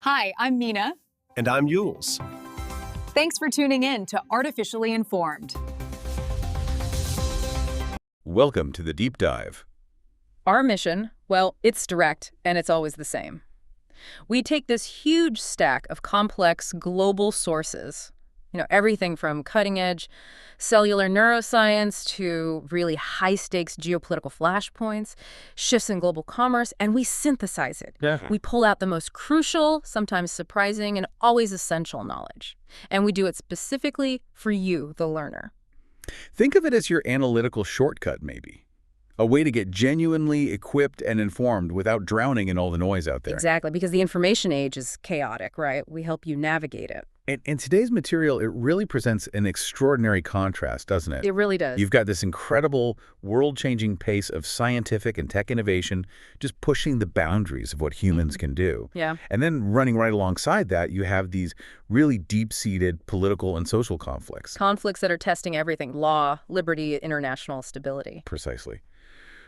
Hi, I'm Mina. And I'm Yules. Thanks for tuning in to Artificially Informed. Welcome to the deep dive. Our mission, well, it's direct, and it's always the same. We take this huge stack of complex global sources, everything from cutting-edge cellular neuroscience to really high-stakes geopolitical flashpoints, shifts in global commerce, and we synthesize it. Yeah. We pull out the most crucial, sometimes surprising, and always essential knowledge. And we do it specifically for you, the learner. Think of it as your analytical shortcut, maybe. A way to get genuinely equipped and informed without drowning in all the noise out there. Exactly, because the information age is chaotic, right? We help you navigate it. And today's material, it really presents an extraordinary contrast, doesn't it? It really does. You've got this incredible, world-changing pace of scientific and tech innovation just pushing the boundaries of what humans can do. Yeah. And then running right alongside that, you have these really deep-seated political and social conflicts. Conflicts that are testing everything: law, liberty, international stability. Precisely.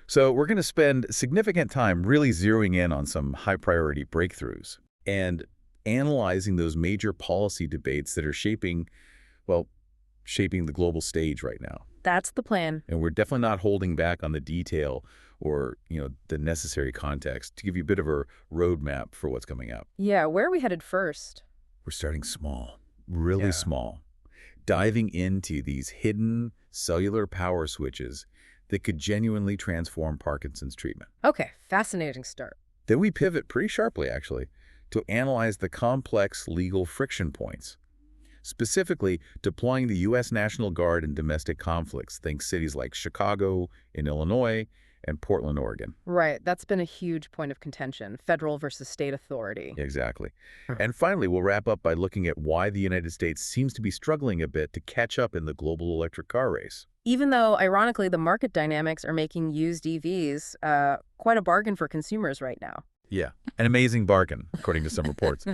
So we're going to spend significant time really zeroing in on some high-priority breakthroughs and analyzing those major policy debates that are shaping the global stage right now. That's the plan. And we're definitely not holding back on the detail or, the necessary context to give you a bit of a roadmap for what's coming up. Yeah, where are we headed first? We're starting small, really small, diving into these hidden cellular power switches that could genuinely transform Parkinson's treatment. Okay, fascinating start. Then we pivot pretty sharply, actually, to analyze the complex legal friction points, specifically deploying the U.S. National Guard in domestic conflicts. Think cities like Chicago in Illinois and Portland, Oregon. Right, that's been a huge point of contention, federal versus state authority. Exactly. And finally, we'll wrap up by looking at why the United States seems to be struggling a bit to catch up in the global electric car race. Even though, ironically, the market dynamics are making used EVs quite a bargain for consumers right now. Yeah, an amazing bargain, according to some reports.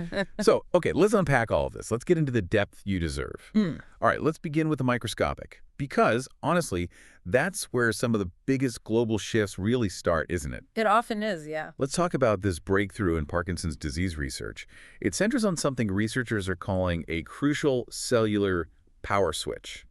So, okay, let's unpack all of this. Let's get into the depth you deserve. All right, let's begin with the microscopic. Because, honestly, that's where some of the biggest global shifts really start, isn't it? It often is, yeah. Let's talk about this breakthrough in Parkinson's disease research. It centers on something researchers are calling a crucial cellular power switch.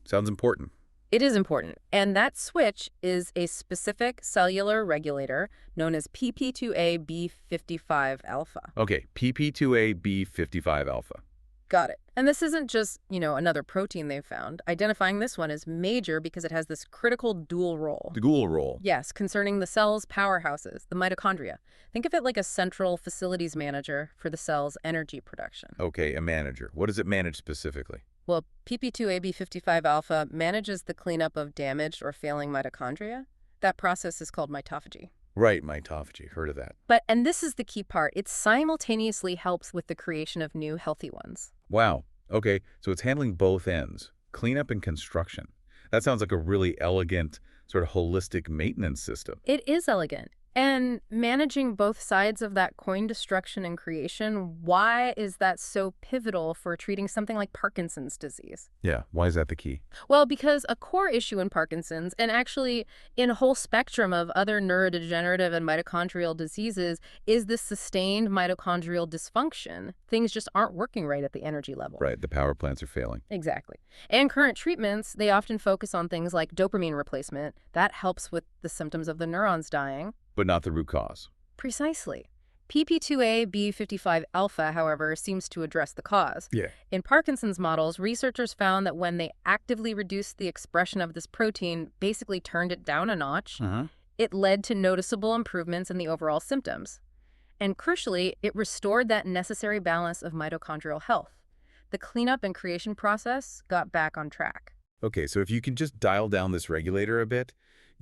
Sounds important. It is important. And that switch is a specific cellular regulator known as PP2A-B55 alpha. Okay, PP2A-B55 alpha. Got it. And this isn't just, another protein they've found. Identifying this one is major because it has this critical dual role. The dual role. Yes, concerning the cell's powerhouses, the mitochondria. Think of it like a central facilities manager for the cell's energy production. Okay, a manager. What does it manage specifically? Well, PP2AB55 alpha manages the cleanup of damaged or failing mitochondria. That process is called mitophagy. Right, mitophagy. Heard of that. And this is the key part, it simultaneously helps with the creation of new healthy ones. Wow. Okay, so it's handling both ends, cleanup and construction. That sounds like a really elegant, sort of holistic maintenance system. It is elegant. And managing both sides of that coin, destruction and creation, why is that so pivotal for treating something like Parkinson's disease? Yeah, why is that the key? Well, because a core issue in Parkinson's, and actually in a whole spectrum of other neurodegenerative and mitochondrial diseases, is the sustained mitochondrial dysfunction. Things just aren't working right at the energy level. Right, the power plants are failing. Exactly. And current treatments, they often focus on things like dopamine replacement. That helps with the symptoms of the neurons dying. But not the root cause. Precisely. PP2A-B55 alpha, however, seems to address the cause. Yeah. In Parkinson's models, researchers found that when they actively reduced the expression of this protein, basically turned it down a notch, it led to noticeable improvements in the overall symptoms. And crucially, it restored that necessary balance of mitochondrial health. The cleanup and creation process got back on track. Okay, so if you can just dial down this regulator a bit,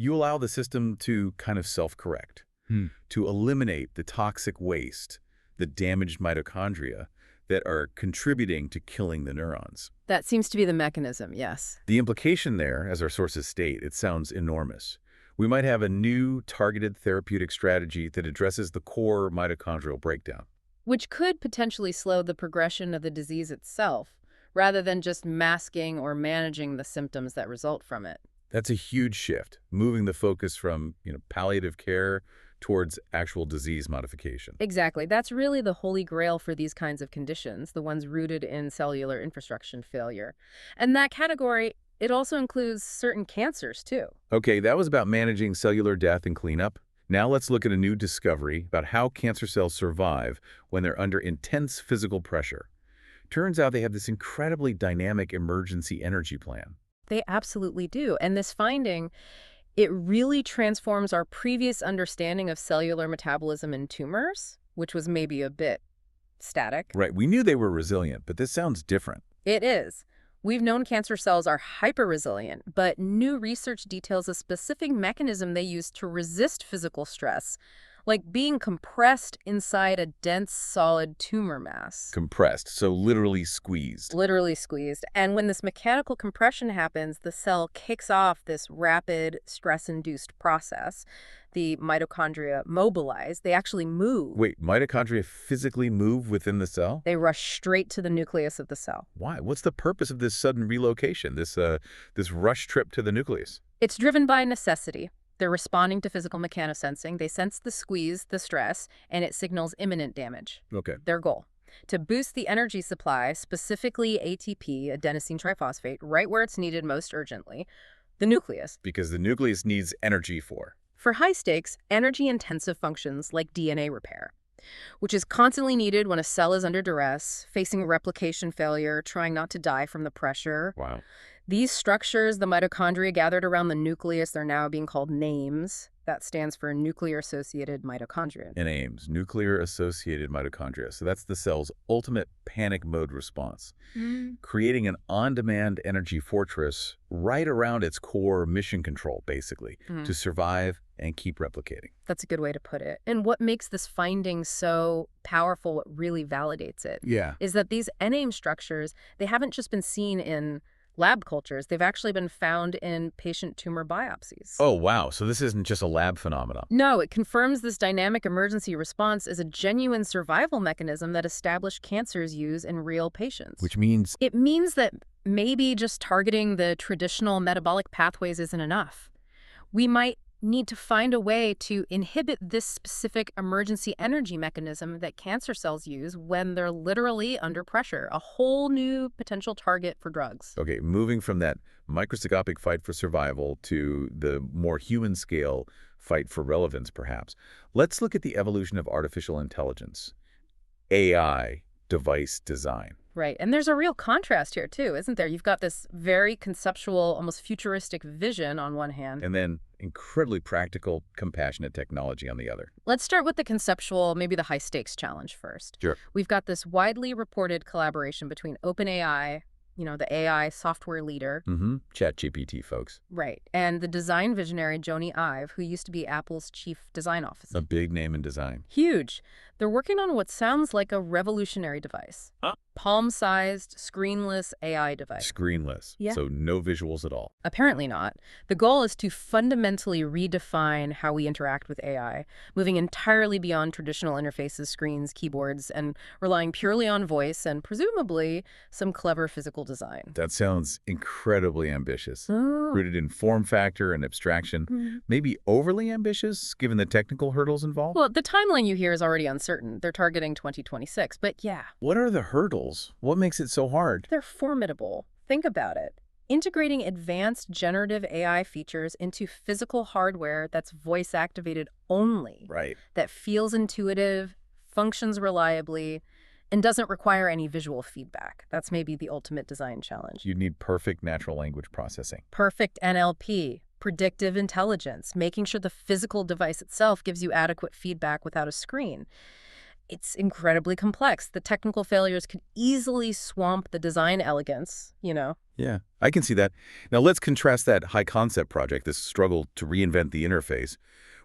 you allow the system to kind of self-correct, to eliminate the toxic waste, the damaged mitochondria that are contributing to killing the neurons. That seems to be the mechanism, yes. The implication there, as our sources state, it sounds enormous. We might have a new targeted therapeutic strategy that addresses the core mitochondrial breakdown. Which could potentially slow the progression of the disease itself, rather than just masking or managing the symptoms that result from it. That's a huge shift, moving the focus from, palliative care towards actual disease modification. Exactly. That's really the holy grail for these kinds of conditions, the ones rooted in cellular infrastructure failure. And that category, it also includes certain cancers, too. Okay, that was about managing cellular death and cleanup. Now let's look at a new discovery about how cancer cells survive when they're under intense physical pressure. Turns out they have this incredibly dynamic emergency energy plan. They absolutely do. And this finding, it really transforms our previous understanding of cellular metabolism in tumors, which was maybe a bit static. Right, we knew they were resilient, but this sounds different. It is. We've known cancer cells are hyper-resilient, but new research details a specific mechanism they use to resist physical stress, like being compressed inside a dense, solid tumor mass. Compressed, so literally squeezed. Literally squeezed. And when this mechanical compression happens, the cell kicks off this rapid, stress-induced process. The mitochondria mobilize. They actually move. Wait, mitochondria physically move within the cell? They rush straight to the nucleus of the cell. Why? What's the purpose of this sudden relocation, this rush trip to the nucleus? It's driven by necessity. They're responding to physical mechanosensing. They sense the squeeze, the stress, and it signals imminent damage. Okay. Their goal: to boost the energy supply, specifically ATP, adenosine triphosphate, right where it's needed most urgently, the nucleus. Because the nucleus needs energy for high-stakes, energy-intensive functions like DNA repair, which is constantly needed when a cell is under duress, facing replication failure, trying not to die from the pressure. Wow. These structures, the mitochondria gathered around the nucleus, they're now being called NAMES. That stands for nuclear-associated mitochondria. NAMES, nuclear-associated mitochondria. So that's the cell's ultimate panic mode response, creating an on-demand energy fortress right around its core mission control, basically, to survive and keep replicating. That's a good way to put it. And what makes this finding so powerful, what really validates it, is that these NAME structures, they haven't just been seen in lab cultures. They've actually been found in patient tumor biopsies. Oh, wow. So this isn't just a lab phenomenon. No, it confirms this dynamic emergency response is a genuine survival mechanism that established cancers use in real patients. Which means? It means that maybe just targeting the traditional metabolic pathways isn't enough. We might need to find a way to inhibit this specific emergency energy mechanism that cancer cells use when they're literally under pressure, a whole new potential target for drugs. Okay, moving from that microscopic fight for survival to the more human scale fight for relevance, perhaps. Let's look at the evolution of artificial intelligence, AI, device design. Right. And there's a real contrast here, too, isn't there? You've got this very conceptual, almost futuristic vision on one hand. And then incredibly practical, compassionate technology on the other. Let's start with the conceptual, maybe the high-stakes challenge first. Sure. We've got this widely reported collaboration between OpenAI, the AI software leader. ChatGPT, folks. Right. And the design visionary Jony Ive, who used to be Apple's chief design officer. A big name in design. Huge. They're working on what sounds like a revolutionary device. Palm-sized, screenless AI device. Screenless. Yeah. So no visuals at all. Apparently not. The goal is to fundamentally redefine how we interact with AI, moving entirely beyond traditional interfaces, screens, keyboards, and relying purely on voice and presumably some clever physical design. That sounds incredibly ambitious. Rooted in form factor and abstraction. Maybe overly ambitious, given the technical hurdles involved? Well, the timeline you hear is already uncertain. They're targeting 2026, but yeah. What are the hurdles? What makes it so hard? They're formidable. Think about it. Integrating advanced generative AI features into physical hardware that's voice-activated only. Right. That feels intuitive, functions reliably, and doesn't require any visual feedback. That's maybe the ultimate design challenge. You'd need perfect natural language processing. Perfect NLP, predictive intelligence, making sure the physical device itself gives you adequate feedback without a screen. It's incredibly complex. The technical failures could easily swamp the design elegance, Yeah, I can see that. Now let's contrast that high concept project, this struggle to reinvent the interface,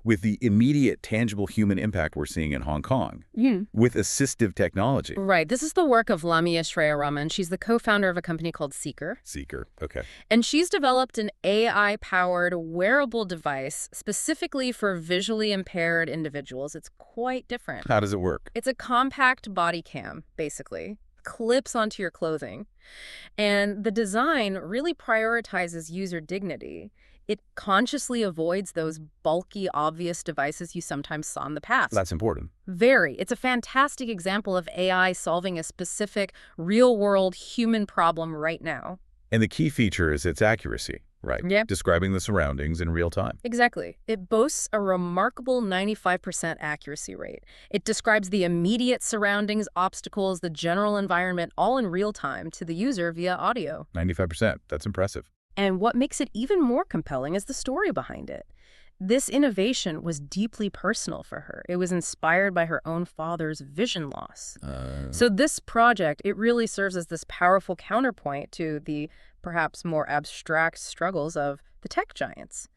with the immediate tangible human impact we're seeing in Hong Kong with assistive technology. Right. This is the work of Lamia Shreyaraman. She's the co-founder of a company called Seeker. Seeker, okay. And she's developed an AI-powered wearable device specifically for visually impaired individuals. It's quite different. How does it work? It's a compact body cam, basically. Clips onto your clothing. And the design really prioritizes user dignity. It consciously avoids those bulky, obvious devices you sometimes saw in the past. That's important. Very. It's a fantastic example of AI solving a specific, real-world human problem right now. And the key feature is its accuracy, right? Yep. Describing the surroundings in real time. Exactly. It boasts a remarkable 95% accuracy rate. It describes the immediate surroundings, obstacles, the general environment, all in real time to the user via audio. 95%. That's impressive. And what makes it even more compelling is the story behind it. This innovation was deeply personal for her. It was inspired by her own father's vision loss. So this project, it really serves as this powerful counterpoint to the perhaps more abstract struggles of the tech giants.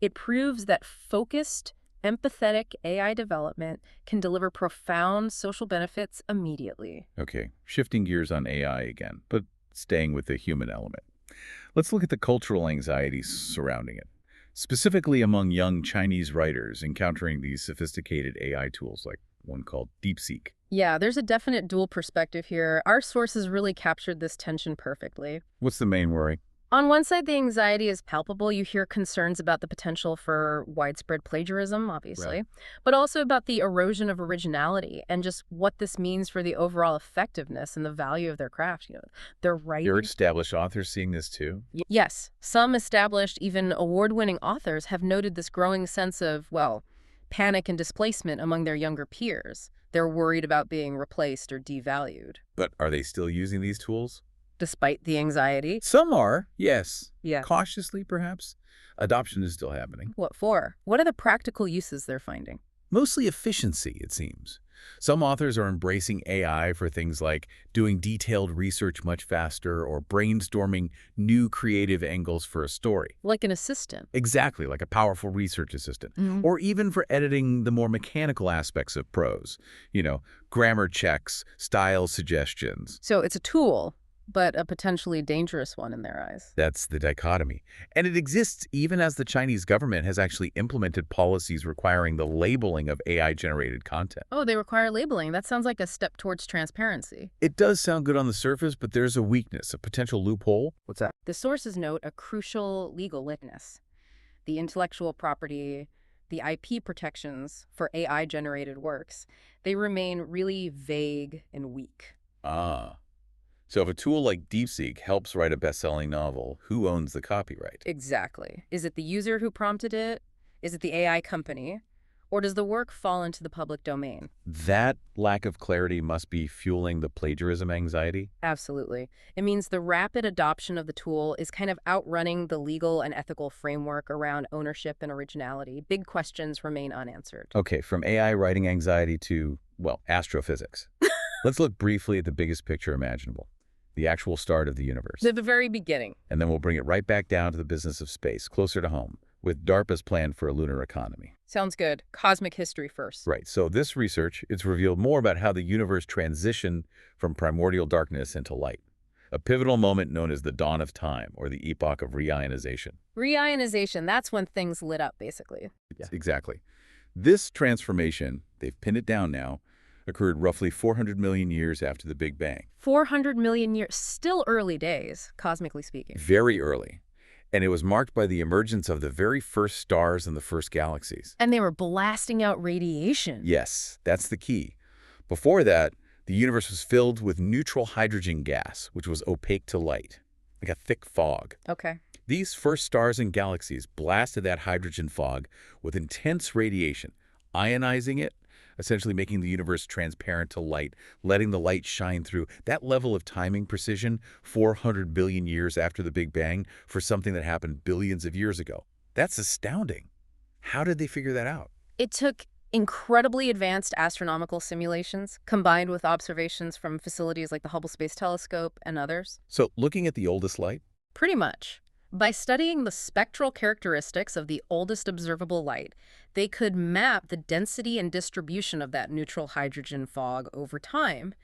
It proves that focused, empathetic AI development can deliver profound social benefits immediately. Okay, shifting gears on AI again, but staying with the human element. Let's look at the cultural anxieties surrounding it, specifically among young Chinese writers encountering these sophisticated AI tools like one called DeepSeek. Yeah, there's a definite dual perspective here. Our sources really captured this tension perfectly. What's the main worry? On one side, the anxiety is palpable. You hear concerns about the potential for widespread plagiarism, obviously, Right. but also about the erosion of originality and just what this means for the overall effectiveness and the value of their craft. Their writing. Your established authors seeing this too? Yes, some established, even award-winning authors have noted this growing sense of, well, panic and displacement among their younger peers. They're worried about being replaced or devalued. But are they still using these tools? Despite the anxiety. Some are, yes. Yeah. Cautiously, perhaps. Adoption is still happening. What for? What are the practical uses they're finding? Mostly efficiency, it seems. Some authors are embracing AI for things like doing detailed research much faster or brainstorming new creative angles for a story. Like an assistant. Exactly, like a powerful research assistant. Or even for editing the more mechanical aspects of prose. Grammar checks, style suggestions. So it's a tool, but a potentially dangerous one in their eyes. That's the dichotomy. And it exists even as the Chinese government has actually implemented policies requiring the labeling of AI-generated content. Oh, they require labeling. That sounds like a step towards transparency. It does sound good on the surface, but there's a weakness, a potential loophole. What's that? The sources note a crucial legal weakness. The intellectual property, the IP protections for AI-generated works, they remain really vague and weak. So if a tool like DeepSeek helps write a best-selling novel, who owns the copyright? Exactly. Is it the user who prompted it? Is it the AI company? Or does the work fall into the public domain? That lack of clarity must be fueling the plagiarism anxiety? Absolutely. It means the rapid adoption of the tool is kind of outrunning the legal and ethical framework around ownership and originality. Big questions remain unanswered. Okay, from AI writing anxiety to, well, astrophysics. Let's look briefly at the biggest picture imaginable. The actual start of the universe. The very beginning. And then we'll bring it right back down to the business of space, closer to home, with DARPA's plan for a lunar economy. Sounds good. Cosmic history first. Right, so this research, it's revealed more about how the universe transitioned from primordial darkness into light. A pivotal moment known as the dawn of time, or the epoch of reionization. Reionization, that's when things lit up, basically. Yeah. Exactly. This transformation, they've pinned it down now, occurred roughly 400 million years after the Big Bang. 400 million years, still early days, cosmically speaking. Very early. And it was marked by the emergence of the very first stars and the first galaxies. And they were blasting out radiation. Yes, that's the key. Before that, the universe was filled with neutral hydrogen gas, which was opaque to light, like a thick fog. Okay. These first stars and galaxies blasted that hydrogen fog with intense radiation, ionizing it, essentially making the universe transparent to light, letting the light shine through. That level of timing precision, 400 billion years after the Big Bang, for something that happened billions of years ago. That's astounding. How did they figure that out? It took incredibly advanced astronomical simulations combined with observations from facilities like the Hubble Space Telescope and others. So looking at the oldest light? Pretty much. By studying the spectral characteristics of the oldest observable light, they could map the density and distribution of that neutral hydrogen fog over time.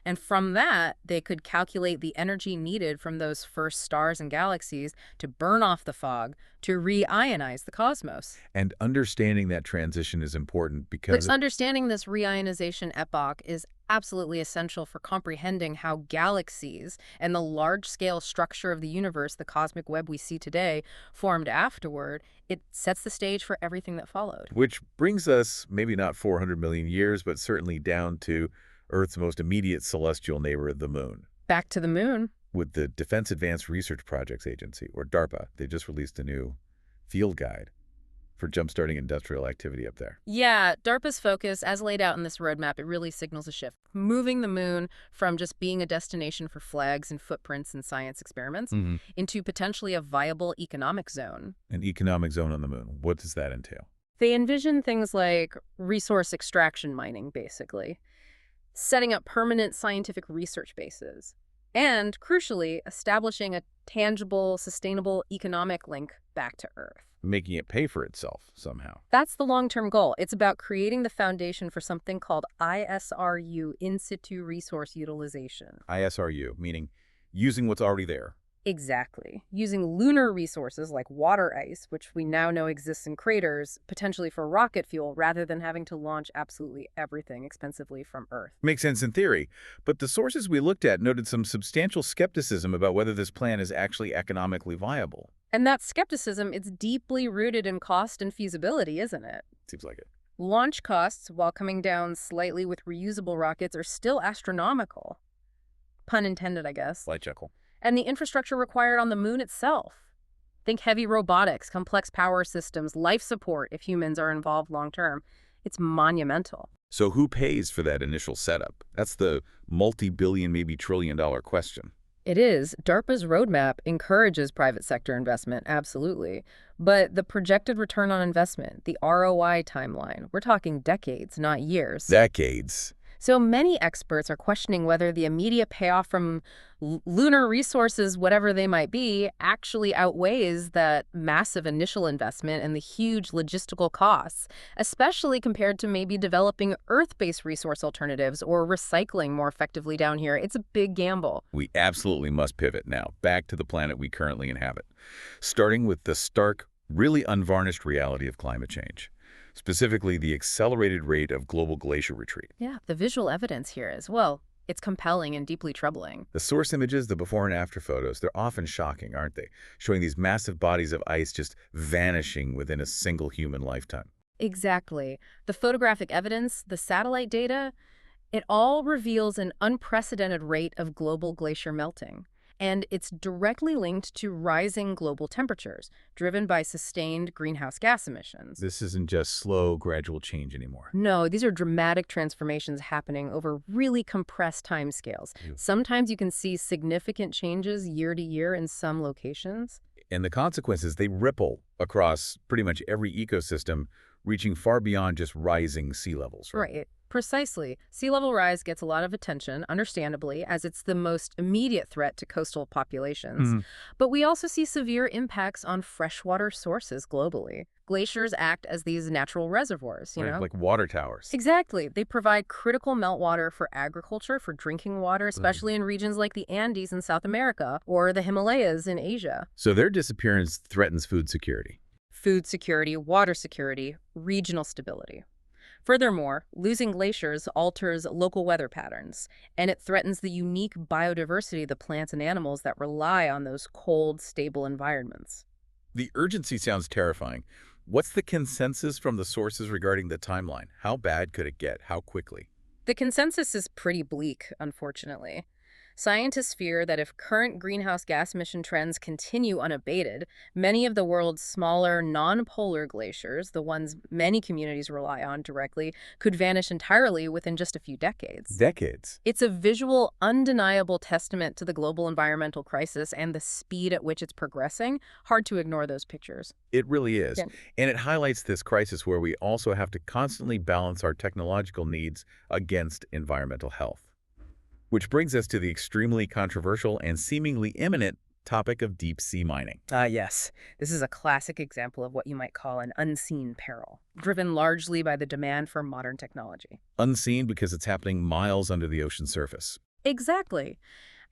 And from that, they could calculate the energy needed from those first stars and galaxies to burn off the fog to reionize the cosmos. And understanding that transition is important because... But understanding this reionization epoch is Absolutely essential for comprehending how galaxies and the large-scale structure of the universe, the cosmic web we see today, formed afterward. It sets the stage for everything that followed. Which brings us, maybe not 400 million years, but certainly down to Earth's most immediate celestial neighbor, the Moon. Back to the moon. With the Defense Advanced Research Projects Agency, or DARPA, they just released a new field guide for jumpstarting industrial activity up there. Yeah, DARPA's focus, as laid out in this roadmap, it really signals a shift, moving the moon from just being a destination for flags and footprints and science experiments into potentially a viable economic zone. An economic zone on the Moon. What does that entail? They envision things like resource extraction mining, basically, setting up permanent scientific research bases, and, crucially, establishing a tangible, sustainable economic link back to Earth. Making it pay for itself somehow. That's the long-term goal. It's about creating the foundation for something called ISRU, in situ resource utilization. ISRU, meaning using what's already there. Exactly. Using lunar resources like water ice, which we now know exists in craters, potentially for rocket fuel, rather than having to launch absolutely everything expensively from Earth. Makes sense in theory, but the sources we looked at noted some substantial skepticism about whether this plan is actually economically viable. And that skepticism, it's deeply rooted in cost and feasibility, isn't it? Seems like it. Launch costs, while coming down slightly with reusable rockets, are still astronomical. Pun intended, I guess. Light chuckle. And the infrastructure required on the moon itself. Think heavy robotics, complex power systems, life support if humans are involved long-term. It's monumental. So who pays for that initial setup? That's the multi-billion, maybe trillion-dollar question. It is. DARPA's roadmap encourages private sector investment, absolutely. But the projected return on investment, the ROI timeline, we're talking decades, not years. Decades. So many experts are questioning whether the immediate payoff from lunar resources, whatever they might be, actually outweighs that massive initial investment and the huge logistical costs, especially compared to maybe developing Earth-based resource alternatives or recycling more effectively down here. It's a big gamble. We absolutely must pivot now, back to the planet we currently inhabit, starting with the stark, really unvarnished reality of climate change. Specifically, the accelerated rate of global glacier retreat. Yeah, the visual evidence here as well. It's compelling and deeply troubling. The source images, the before and after photos, they're often shocking, aren't they? Showing these massive bodies of ice just vanishing within a single human lifetime. Exactly. The photographic evidence, the satellite data, it all reveals an unprecedented rate of global glacier melting. And it's directly linked to rising global temperatures, driven by sustained greenhouse gas emissions. This isn't just slow, gradual change anymore. No, these are dramatic transformations happening over really compressed timescales. Sometimes you can see significant changes year to year in some locations. And the consequences, they ripple across pretty much every ecosystem, reaching far beyond just rising sea levels. Right. Precisely. Sea level rise gets a lot of attention, understandably, as it's the most immediate threat to coastal populations. But we also see severe impacts on freshwater sources globally. Glaciers act as these natural reservoirs, you know? Like water towers. Exactly. They provide critical meltwater for agriculture, for drinking water, especially in regions like the Andes in South America or the Himalayas in Asia. So their disappearance threatens food security. Food security, water security, regional stability. Furthermore, losing glaciers alters local weather patterns, and it threatens the unique biodiversity of the plants and animals that rely on those cold, stable environments. The urgency sounds terrifying. What's the consensus from the sources regarding the timeline? How bad could it get? How quickly? The consensus is pretty bleak, unfortunately. Scientists fear that if current greenhouse gas emission trends continue unabated, many of the world's smaller, non-polar glaciers, the ones many communities rely on directly, could vanish entirely within just a few decades. Decades? It's a visual, undeniable testament to the global environmental crisis and the speed at which it's progressing. Hard to ignore those pictures. It really is. Yeah. And it highlights this crisis where we also have to constantly balance our technological needs against environmental health. Which brings us to the extremely controversial and seemingly imminent topic of deep-sea mining. Yes. This is a classic example of what you might call an unseen peril, driven largely by the demand for modern technology. Unseen because it's happening miles under the ocean surface. Exactly.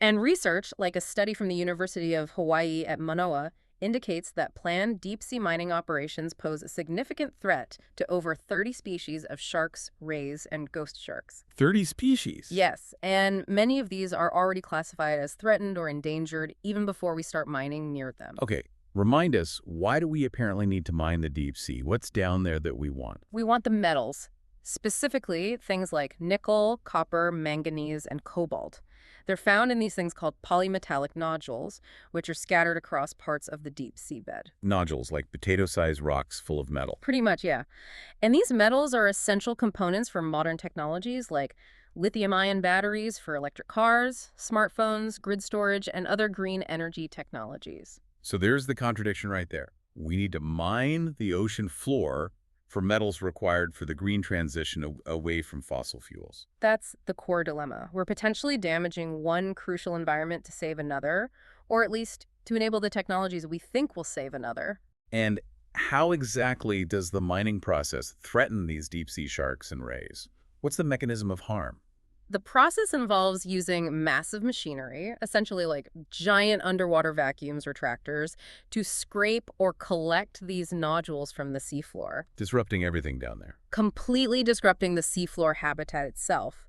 And research, like a study from the University of Hawaii at Manoa, indicates that planned deep-sea mining operations pose a significant threat to over 30 species of sharks, rays, and ghost sharks. 30 species? Yes, and many of these are already classified as threatened or endangered even before we start mining near them. Okay, remind us, why do we apparently need to mine the deep sea? What's down there that we want? We want the metals, specifically things like nickel, copper, manganese, and cobalt. They're found in these things called polymetallic nodules, which are scattered across parts of the deep seabed. Nodules, like potato-sized rocks full of metal. Pretty much, yeah. And these metals are essential components for modern technologies like lithium-ion batteries for electric cars, smartphones, grid storage, and other green energy technologies. So there's the contradiction right there. We need to mine the ocean floor for metals required for the green transition away from fossil fuels. That's the core dilemma. We're potentially damaging one crucial environment to save another, or at least to enable the technologies we think will save another. And how exactly does the mining process threaten these deep-sea sharks and rays? What's the mechanism of harm? The process involves using massive machinery, essentially like giant underwater vacuums or tractors, to scrape or collect these nodules from the seafloor, Disrupting everything down there. completely disrupting the seafloor habitat itself.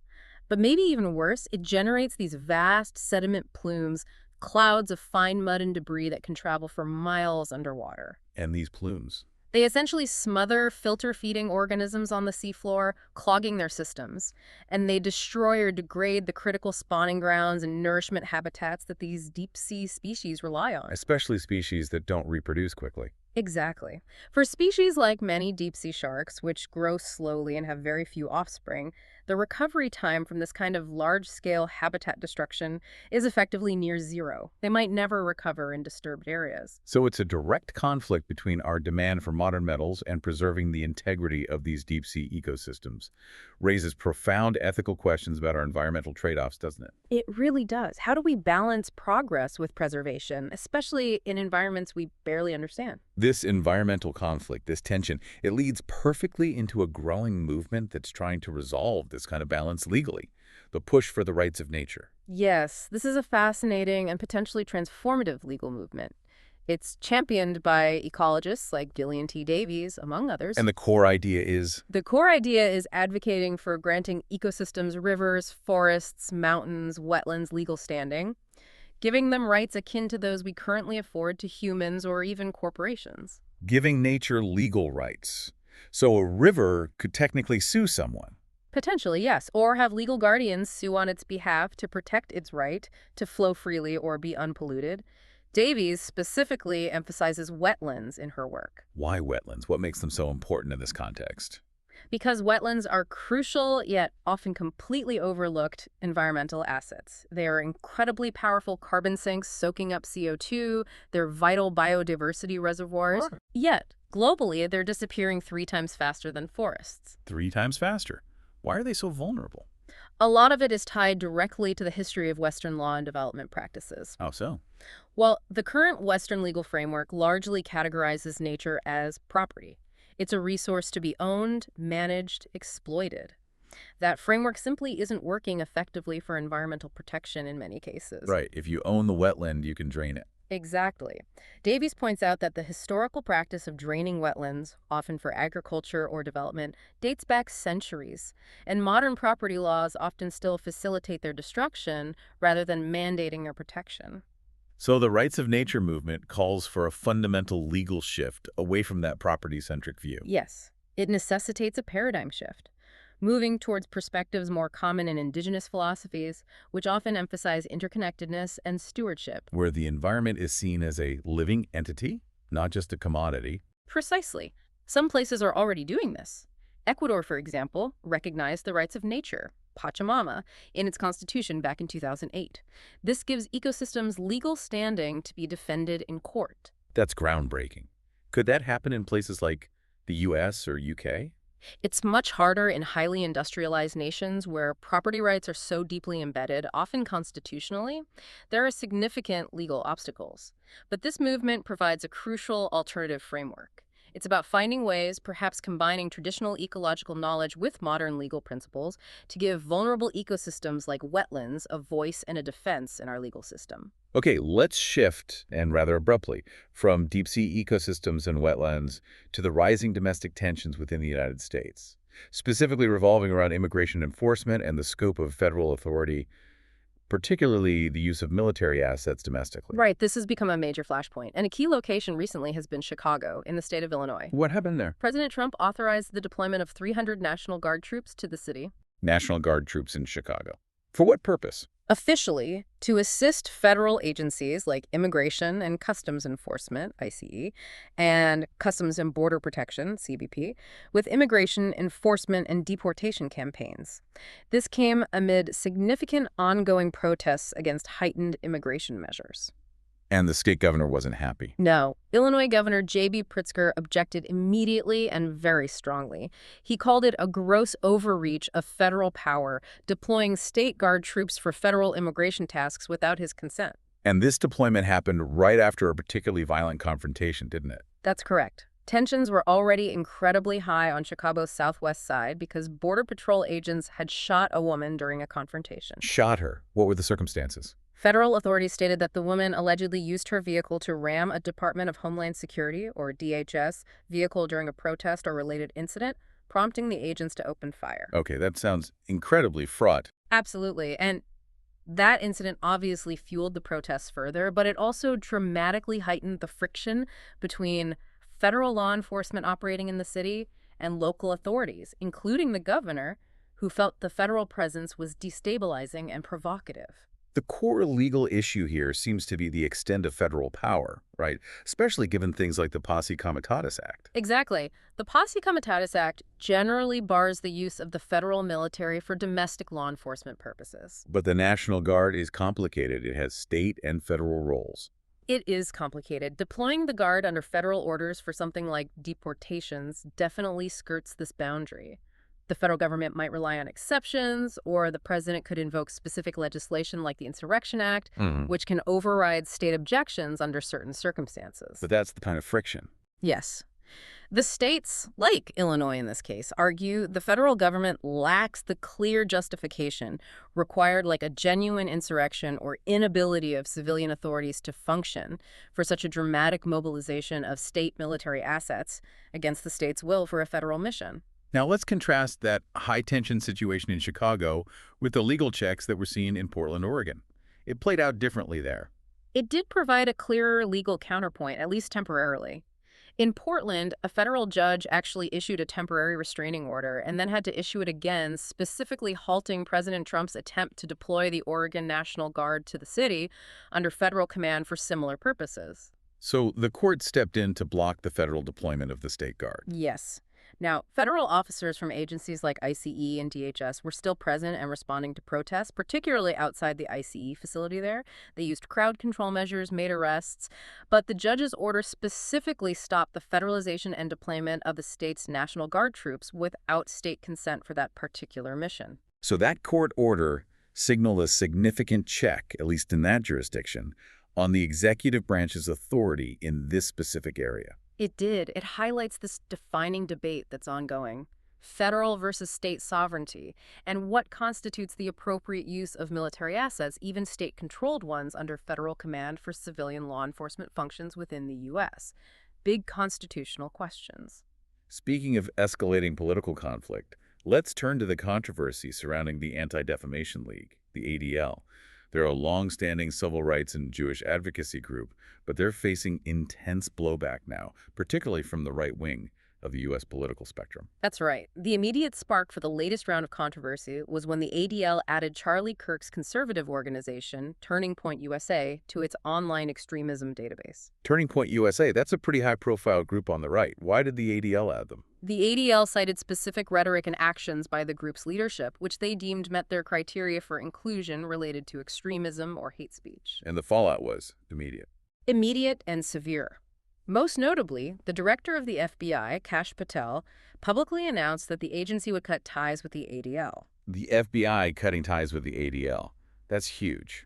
But maybe even worse, it generates these vast sediment plumes, clouds of fine mud and debris that can travel for miles underwater. And these plumes. They essentially smother filter-feeding organisms on the seafloor, clogging their systems. And they destroy or degrade the critical spawning grounds and nourishment habitats that these deep-sea species rely on. Especially species that don't reproduce quickly. Exactly. For species like many deep-sea sharks, which grow slowly and have very few offspring, the recovery time from this kind of large-scale habitat destruction is effectively near zero. They might never recover in disturbed areas. So it's a direct conflict between our demand for modern metals and preserving the integrity of these deep-sea ecosystems. Raises profound ethical questions about our environmental trade-offs, doesn't it? It really does. How do we balance progress with preservation, especially in environments we barely understand? This environmental conflict, this tension, it leads perfectly into a growing movement that's trying to resolve this kind of balance legally, the push for the rights of nature. Yes, this is a fascinating and potentially transformative legal movement. It's championed by ecologists like Gillian T. Davies, among others. And the core idea is? The core idea is advocating for granting ecosystems, rivers, forests, mountains, wetlands legal standing, giving them rights akin to those we currently afford to humans or even corporations. Giving nature legal rights. So a river could technically sue someone. Potentially, yes, or have legal guardians sue on its behalf to protect its right to flow freely or be unpolluted. Davies specifically emphasizes wetlands in her work. Why wetlands? What makes them so important in this context? Because wetlands are crucial, yet often completely overlooked environmental assets. They are incredibly powerful carbon sinks soaking up CO2. They're vital biodiversity reservoirs. Sure. Yet, globally, they're disappearing 3 times faster than forests. 3 times faster. Why are they so vulnerable? A lot of it is tied directly to the history of Western law and development practices. How so? Well, the current Western legal framework largely categorizes nature as property. It's a resource to be owned, managed, exploited. That framework simply isn't working effectively for environmental protection in many cases. Right. If you own the wetland, you can drain it. Exactly. Davies points out that the historical practice of draining wetlands, often for agriculture or development, dates back centuries, and modern property laws often still facilitate their destruction rather than mandating their protection. So the rights of nature movement calls for a fundamental legal shift away from that property-centric view. Yes, it necessitates a paradigm shift, moving towards perspectives more common in indigenous philosophies, which often emphasize interconnectedness and stewardship. Where the environment is seen as a living entity, not just a commodity. Precisely. Some places are already doing this. Ecuador, for example, recognized the rights of nature, Pachamama, in its constitution back in 2008. This gives ecosystems legal standing to be defended in court. That's groundbreaking. Could that happen in places like the US or UK? It's much harder in highly industrialized nations where property rights are so deeply embedded, often constitutionally. There are significant legal obstacles. But this movement provides a crucial alternative framework. It's about finding ways, perhaps combining traditional ecological knowledge with modern legal principles, to give vulnerable ecosystems like wetlands a voice and a defense in our legal system. Okay, let's shift, and rather abruptly, from deep-sea ecosystems and wetlands to the rising domestic tensions within the United States, specifically revolving around immigration enforcement and the scope of federal authority, particularly the use of military assets domestically. Right, this has become a major flashpoint, and a key location recently has been Chicago, in the state of Illinois. What happened there? President Trump authorized the deployment of 300 National Guard troops to the city. National Guard troops in Chicago. For what purpose? Officially, to assist federal agencies like Immigration and Customs Enforcement, ICE, and Customs and Border Protection, CBP, with immigration enforcement and deportation campaigns. This came amid significant ongoing protests against heightened immigration measures. And the state governor wasn't happy. No. Illinois Governor J.B. Pritzker objected immediately and very strongly. He called it a gross overreach of federal power, deploying state guard troops for federal immigration tasks without his consent. And this deployment happened right after a particularly violent confrontation, didn't it? That's correct. Tensions were already incredibly high on Chicago's southwest side because Border Patrol agents had shot a woman during a confrontation. Shot her. What were the circumstances? Federal authorities stated that the woman allegedly used her vehicle to ram a Department of Homeland Security, or DHS, vehicle during a protest or related incident, prompting the agents to open fire. Okay, that sounds incredibly fraught. Absolutely. And that incident obviously fueled the protests further, but it also dramatically heightened the friction between federal law enforcement operating in the city and local authorities, including the governor, who felt the federal presence was destabilizing and provocative. The core legal issue here seems to be the extent of federal power, right? Especially given things like the Posse Comitatus Act. Exactly. The Posse Comitatus Act generally bars the use of the federal military for domestic law enforcement purposes. But the National Guard is complicated. It has state and federal roles. It is complicated. Deploying the Guard under federal orders for something like deportations definitely skirts this boundary. The federal government might rely on exceptions, or the president could invoke specific legislation like the Insurrection Act, which can override state objections under certain circumstances. But that's the kind of friction. Yes. The states, like Illinois in this case, argue the federal government lacks the clear justification required, like a genuine insurrection or inability of civilian authorities to function, for such a dramatic mobilization of state military assets against the state's will for a federal mission. Now let's contrast that high-tension situation in Chicago with the legal checks that we're seeing in Portland, Oregon. It played out differently there. It did provide a clearer legal counterpoint, at least temporarily. In Portland, a federal judge actually issued a temporary restraining order and then had to issue it again, specifically halting President Trump's attempt to deploy the Oregon National Guard to the city under federal command for similar purposes. So the court stepped in to block the federal deployment of the state guard. Yes. Now, federal officers from agencies like ICE and DHS were still present and responding to protests, particularly outside the ICE facility there. They used crowd control measures, made arrests, but the judge's order specifically stopped the federalization and deployment of the state's National Guard troops without state consent for that particular mission. So that court order signaled a significant check, at least in that jurisdiction, on the executive branch's authority in this specific area. It did. It highlights this defining debate that's ongoing. Federal versus state sovereignty, and what constitutes the appropriate use of military assets, even state-controlled ones under federal command for civilian law enforcement functions within the U.S. Big constitutional questions. Speaking of escalating political conflict, let's turn to the controversy surrounding the Anti-Defamation League, the ADL. They're a long-standing civil rights and Jewish advocacy group, but they're facing intense blowback now, particularly from the right wing of the U.S. political spectrum. That's right. The immediate spark for the latest round of controversy was when the ADL added Charlie Kirk's conservative organization, Turning Point USA, to its online extremism database. Turning Point USA, that's a pretty high-profile group on the right. Why did the ADL add them? The ADL cited specific rhetoric and actions by the group's leadership, which they deemed met their criteria for inclusion related to extremism or hate speech. And the fallout was immediate. Immediate and severe. Most notably, the director of the FBI, Kash Patel, publicly announced that the agency would cut ties with the ADL. The FBI cutting ties with the ADL. That's huge.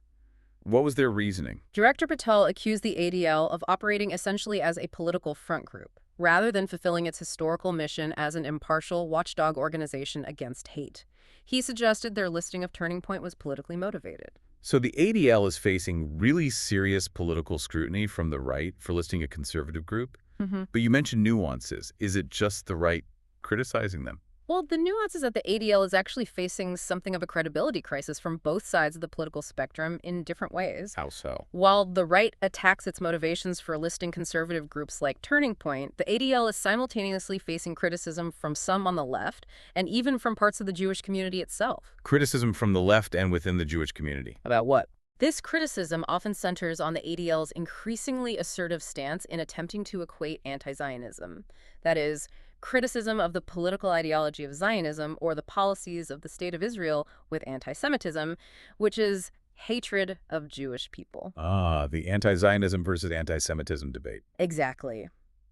What was their reasoning? Director Patel accused the ADL of operating essentially as a political front group, rather than fulfilling its historical mission as an impartial watchdog organization against hate. He suggested their listing of Turning Point was politically motivated. So the ADL is facing really serious political scrutiny from the right for listing a conservative group. But you mentioned nuances. Is it just the right criticizing them? Well, the nuance is that the ADL is actually facing something of a credibility crisis from both sides of the political spectrum in different ways. How so? While the right attacks its motivations for listing conservative groups like Turning Point, the ADL is simultaneously facing criticism from some on the left and even from parts of the Jewish community itself. Criticism from the left and within the Jewish community. About what? This criticism often centers on the ADL's increasingly assertive stance in attempting to equate anti-Zionism. That is, criticism of the political ideology of Zionism or the policies of the State of Israel with anti-Semitism, which is hatred of Jewish people. Ah, the anti-Zionism versus anti-Semitism debate. Exactly.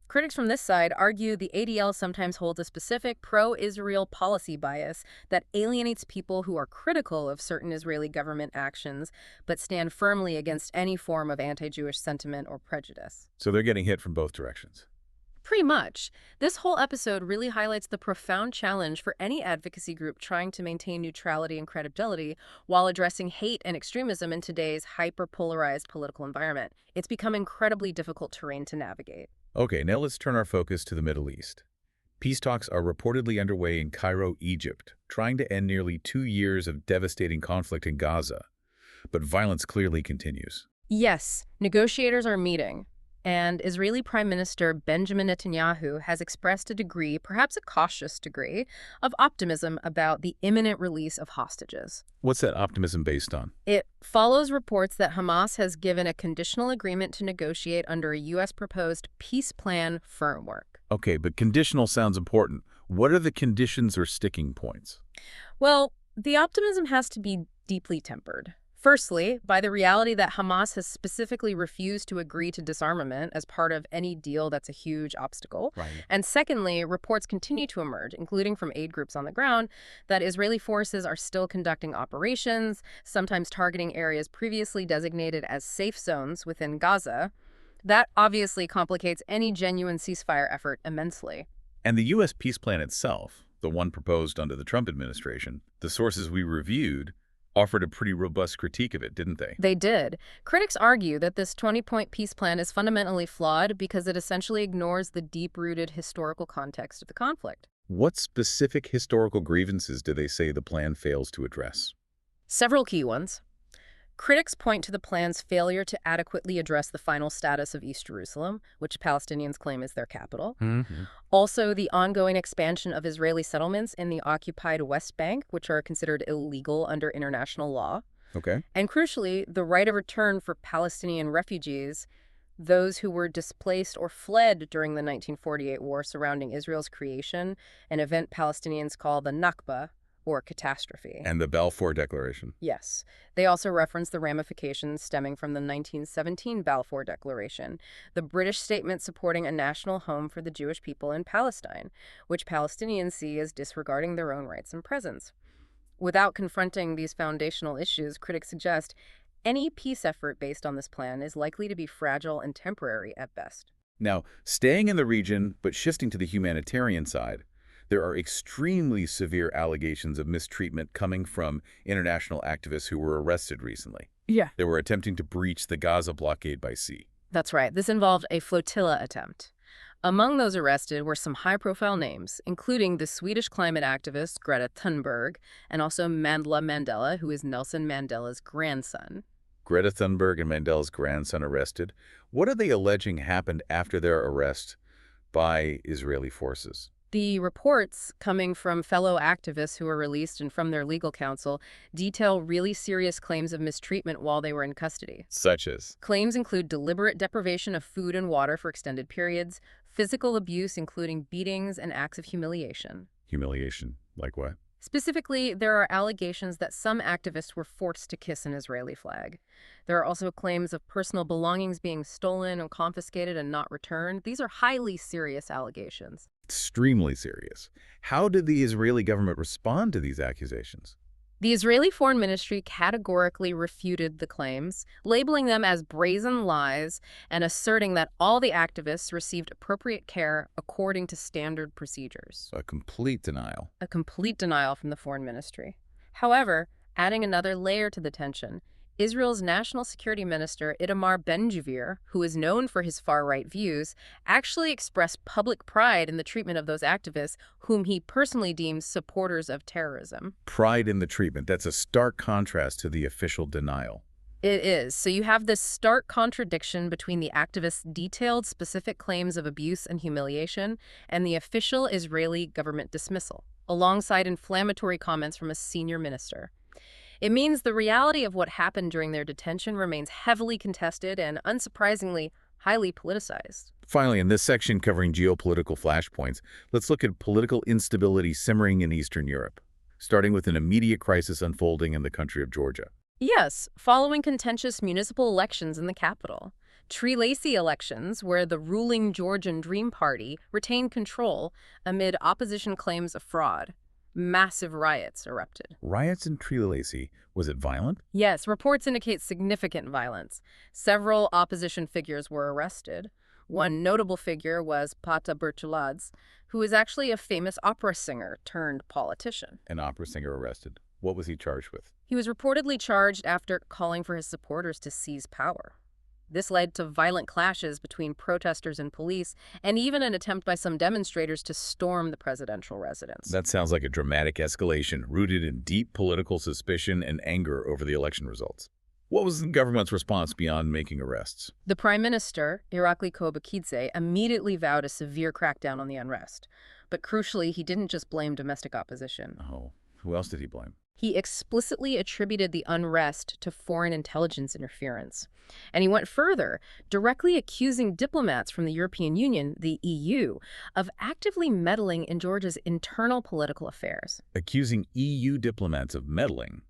Critics from this side argue the ADL sometimes holds a specific pro-Israel policy bias that alienates people who are critical of certain Israeli government actions but stand firmly against any form of anti-Jewish sentiment or prejudice. So they're getting hit from both directions. Pretty much. This whole episode really highlights the profound challenge for any advocacy group trying to maintain neutrality and credibility while addressing hate and extremism in today's hyper-polarized political environment. It's become incredibly difficult terrain to navigate. Okay, now let's turn our focus to the Middle East. Peace talks are reportedly underway in Cairo, Egypt, trying to end nearly 2 years of devastating conflict in Gaza. But violence clearly continues. Yes, negotiators are meeting. And Israeli Prime Minister Benjamin Netanyahu has expressed a degree, perhaps a cautious degree, of optimism about the imminent release of hostages. What's that optimism based on? It follows reports that Hamas has given a conditional agreement to negotiate under a U.S. proposed peace plan framework. Okay, but conditional sounds important. What are the conditions or sticking points? Well, the optimism has to be deeply tempered. Firstly, by the reality that Hamas has specifically refused to agree to disarmament as part of any deal that's a huge obstacle. Right. And secondly, reports continue to emerge, including from aid groups on the ground, that Israeli forces are still conducting operations, sometimes targeting areas previously designated as safe zones within Gaza. That obviously complicates any genuine ceasefire effort immensely. And the U.S. peace plan itself, the one proposed under the Trump administration, the sources we reviewed, offered a pretty robust critique of it, didn't they? They did. Critics argue that this 20-point peace plan is fundamentally flawed because it essentially ignores the deep-rooted historical context of the conflict. What specific historical grievances do they say the plan fails to address? Several key ones. Critics point to the plan's failure to adequately address the final status of East Jerusalem, which Palestinians claim is their capital. Also, the ongoing expansion of Israeli settlements in the occupied West Bank, which are considered illegal under international law. Okay. And crucially, the right of return for Palestinian refugees, those who were displaced or fled during the 1948 war surrounding Israel's creation, an event Palestinians call the Nakba, or catastrophe. And the Balfour Declaration. Yes. They also reference the ramifications stemming from the 1917 Balfour Declaration, the British statement supporting a national home for the Jewish people in Palestine, which Palestinians see as disregarding their own rights and presence. Without confronting these foundational issues, critics suggest any peace effort based on this plan is likely to be fragile and temporary at best. Now, staying in the region, but shifting to the humanitarian side, there are extremely severe allegations of mistreatment coming from international activists who were arrested recently. Yeah. They were attempting to breach the Gaza blockade by sea. That's right. This involved a flotilla attempt. Among those arrested were some high-profile names, including the Swedish climate activist Greta Thunberg and also Mandela Mandela, who is Nelson Mandela's grandson. Greta Thunberg and Mandela's grandson arrested. What are they alleging happened after their arrest by Israeli forces? The reports coming from fellow activists who were released and from their legal counsel detail really serious claims of mistreatment while they were in custody. Such as? Claims include deliberate deprivation of food and water for extended periods, physical abuse including beatings and acts of humiliation. Humiliation? Like what? Specifically, there are allegations that some activists were forced to kiss an Israeli flag. There are also claims of personal belongings being stolen and confiscated and not returned. These are highly serious allegations. Extremely serious. How did the Israeli government respond to these accusations? The Israeli Foreign Ministry categorically refuted the claims, labeling them as brazen lies and asserting that all the activists received appropriate care according to standard procedures. A complete denial. A complete denial from the Foreign Ministry. However, adding another layer to the tension, Israel's national security minister Itamar Ben-Gvir, who is known for his far-right views, actually expressed public pride in the treatment of those activists whom he personally deems supporters of terrorism. Pride in the treatment. That's a stark contrast to the official denial. It is. So you have this stark contradiction between the activists' detailed, specific claims of abuse and humiliation and the official Israeli government dismissal, alongside inflammatory comments from a senior minister. It means the reality of what happened during their detention remains heavily contested and, unsurprisingly, highly politicized. Finally, in this section covering geopolitical flashpoints, let's look at political instability simmering in Eastern Europe, starting with an immediate crisis unfolding in the country of Georgia. Yes, following contentious municipal elections in the capital. Tree-Lacey elections, where the ruling Georgian Dream Party retained control amid opposition claims of fraud. Massive riots erupted. Riots in Tree-Lacey. Was it violent? Yes, reports indicate significant violence. Several opposition figures were arrested. One notable figure was Pata Bertuladze, who is actually a famous opera singer turned politician. An opera singer arrested. What was he charged with? He was reportedly charged after calling for his supporters to seize power. This led to violent clashes between protesters and police, and even an attempt by some demonstrators to storm the presidential residence. That sounds like a dramatic escalation rooted in deep political suspicion and anger over the election results. What was the government's response beyond making arrests? The prime minister, Irakli Kobakidze, immediately vowed a severe crackdown on the unrest. But crucially, he didn't just blame domestic opposition. Oh, who else did he blame? He explicitly attributed the unrest to foreign intelligence interference. And he went further, directly accusing diplomats from the European Union, the EU, of actively meddling in Georgia's internal political affairs. Accusing EU diplomats of meddling?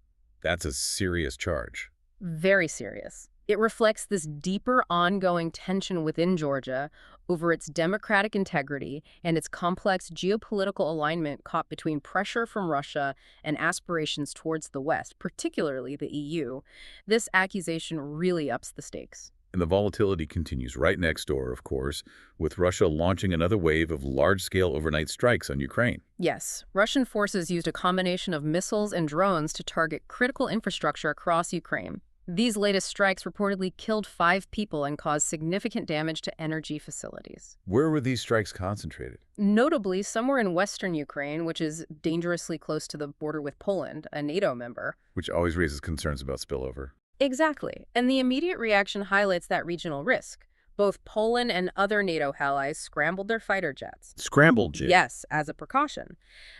That's a serious charge. Very serious. It reflects this deeper ongoing tension within Georgia over its democratic integrity and its complex geopolitical alignment caught between pressure from Russia and aspirations towards the West, particularly the EU. This accusation really ups the stakes. And the volatility continues right next door, of course, with Russia launching another wave of large-scale overnight strikes on Ukraine. Yes, Russian forces used a combination of missiles and drones to target critical infrastructure across Ukraine. These latest strikes reportedly killed 5 people and caused significant damage to energy facilities. Where were these strikes concentrated? Notably, somewhere in western Ukraine, which is dangerously close to the border with Poland, a NATO member. Which always raises concerns about spillover. Exactly, and the immediate reaction highlights that regional risk. Both Poland and other NATO allies scrambled their fighter jets. Scrambled jets? Yes, as a precaution.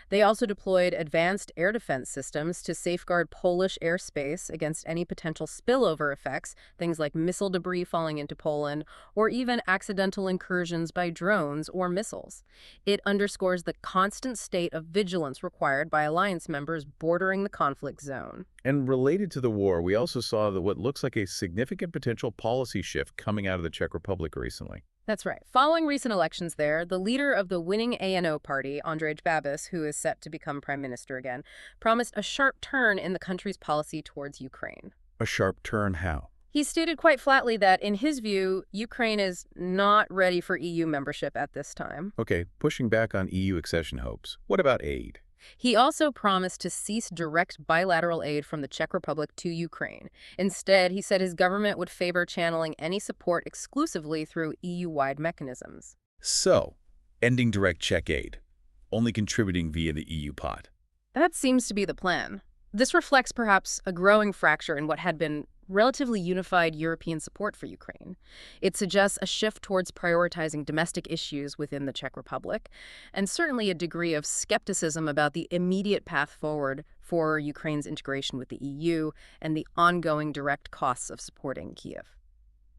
They also deployed advanced air defense systems to safeguard Polish airspace against any potential spillover effects, things like missile debris falling into Poland, or even accidental incursions by drones or missiles. It underscores the constant state of vigilance required by alliance members bordering the conflict zone. And related to the war, we also saw that what looks like a significant potential policy shift coming out of the Czech Republic recently. That's right. Following recent elections there, the leader of the winning ANO party, Andrej Babis, who is set to become prime minister again, promised a sharp turn in the country's policy towards Ukraine. A sharp turn how? He stated quite flatly that, in his view, Ukraine is not ready for EU membership at this time. Okay, pushing back on EU accession hopes. What about aid? He also promised to cease direct bilateral aid from the Czech Republic to Ukraine. Instead, he said his government would favor channeling any support exclusively through EU-wide mechanisms. So, ending direct Czech aid, only contributing via the EU pot. That seems to be the plan. This reflects perhaps a growing fracture in what had been relatively unified European support for Ukraine. It suggests a shift towards prioritizing domestic issues within the Czech Republic, and certainly a degree of skepticism about the immediate path forward for Ukraine's integration with the EU and the ongoing direct costs of supporting Kyiv.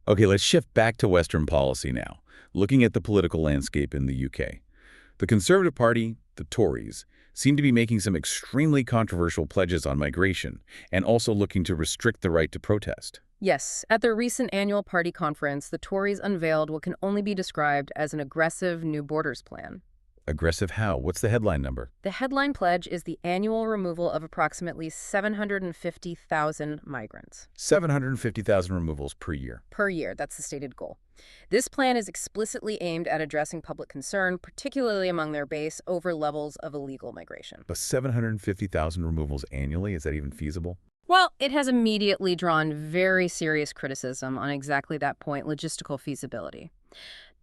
Okay, let's shift back to Western policy now, looking at the political landscape in the UK. The Conservative Party, the Tories, seem to be making some extremely controversial pledges on migration and also looking to restrict the right to protest. Yes, at their recent annual party conference, the Tories unveiled what can only be described as an aggressive new borders plan. Aggressive how? What's the headline number? The headline pledge is the annual removal of approximately 750,000 migrants. 750,000 removals per year. Per year, that's the stated goal. This plan is explicitly aimed at addressing public concern, particularly among their base, over levels of illegal migration. But 750,000 removals annually, is that even feasible? Well, it has immediately drawn very serious criticism on exactly that point, logistical feasibility.